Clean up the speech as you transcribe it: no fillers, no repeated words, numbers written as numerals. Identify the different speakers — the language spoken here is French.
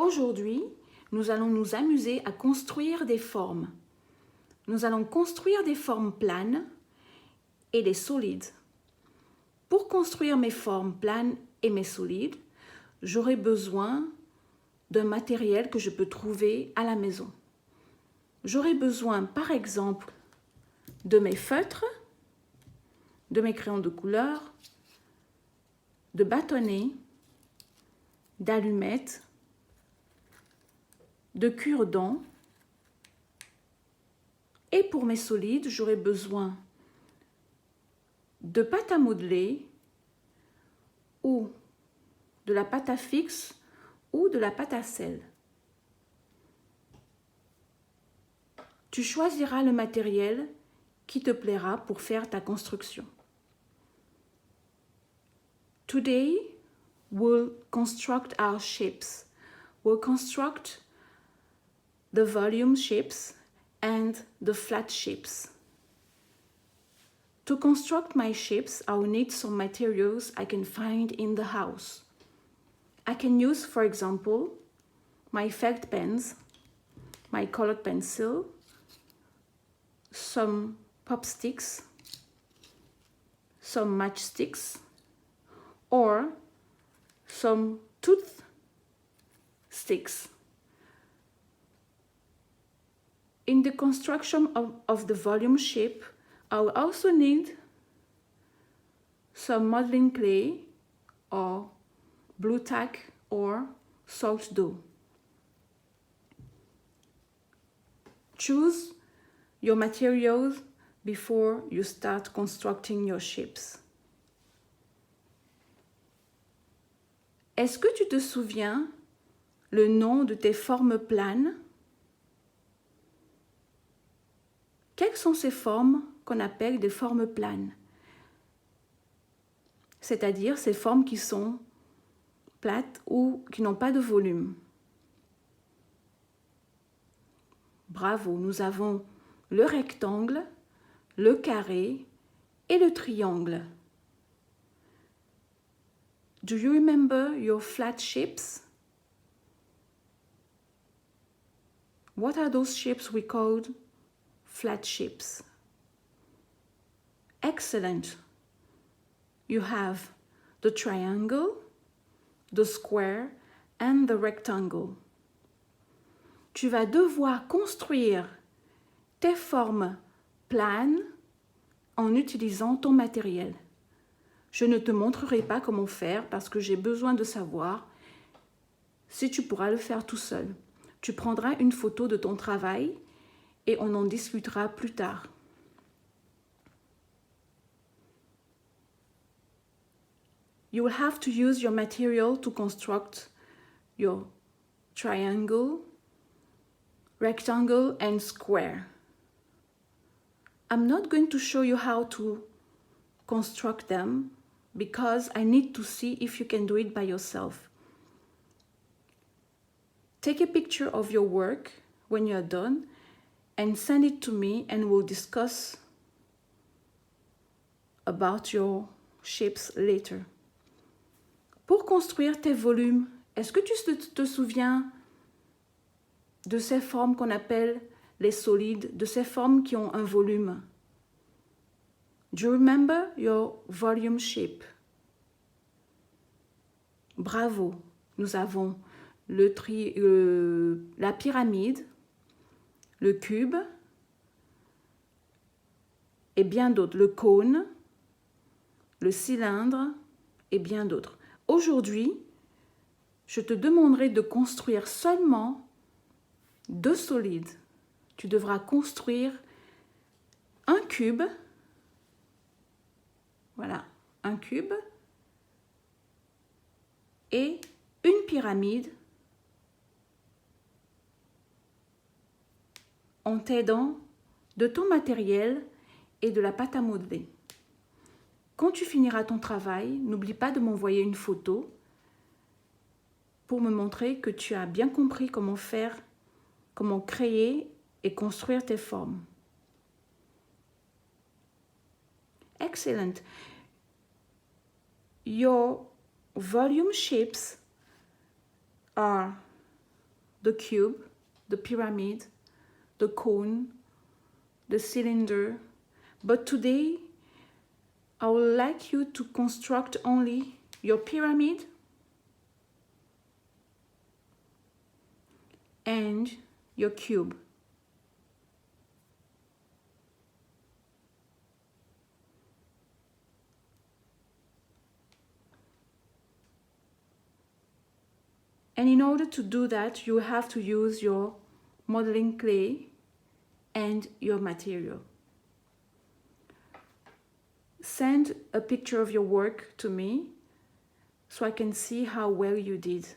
Speaker 1: Aujourd'hui, nous allons nous amuser à construire des formes. Nous allons construire des formes planes et des solides. Pour construire mes formes planes et mes solides, j'aurai besoin d'un matériel que je peux trouver à la maison. J'aurai besoin, par exemple, de mes feutres, de mes crayons de couleur, de bâtonnets, d'allumettes, de cure-dents. Et pour mes solides, j'aurai besoin de pâte à modeler ou de la pâte à fixe ou de la pâte à sel. Tu choisiras le matériel qui te plaira pour faire ta construction. Today, we'll construct our shapes. We'll construct the volume shapes and the flat shapes. To construct my shapes, I will need some materials I can find in the house. I can use, for example, my felt pens, my colored pencil, some pop sticks, some matchsticks, or some tooth sticks. In the construction of the volume shape, I will also need some modeling clay or blue tack or salt dough. Choose your materials before you start constructing your shapes. Est-ce que tu te souviens le nom de tes formes planes? Quelles sont ces formes qu'on appelle des formes planes? C'est-à-dire ces formes qui sont plates ou qui n'ont pas de volume. Bravo, nous avons le rectangle, le carré et le triangle. Do you remember your flat shapes? What are those shapes we called flat shapes? Excellent. You have the triangle, the square and the rectangle. Tu vas devoir construire tes formes planes en utilisant ton matériel. Je ne te montrerai pas comment faire parce que j'ai besoin de savoir si tu pourras le faire tout seul. Tu prendras une photo de ton travail et on en discutera plus tard. You will have to use your material to construct your triangle, rectangle and square. I'm not going to show you how to construct them because I need to see if you can do it by yourself. Take a picture of your work when you're done and send it to me and we'll discuss about your shapes later. Pour construire tes volumes, est-ce que tu te souviens de ces formes qu'on appelle les solides, de ces formes qui ont un volume? Do you remember your volume shape? Bravo, nous avons la pyramide, le cube et bien d'autres, le cône, le cylindre et bien d'autres. Aujourd'hui, je te demanderai de construire seulement 2 solides. Tu devras construire un cube, voilà, un cube et une pyramide en t'aidant de ton matériel et de la pâte à modeler. Quand tu finiras ton travail, n'oublie pas de m'envoyer une photo pour me montrer que tu as bien compris comment faire, comment créer et construire tes formes. Excellent. Your volume shapes are the cube, the pyramid, the cone, the cylinder. But today, I would like you to construct only your pyramid and your cube. And in order to do that, you have to use your modeling clay and your material. Send a picture of your work to me so I can see how well you did.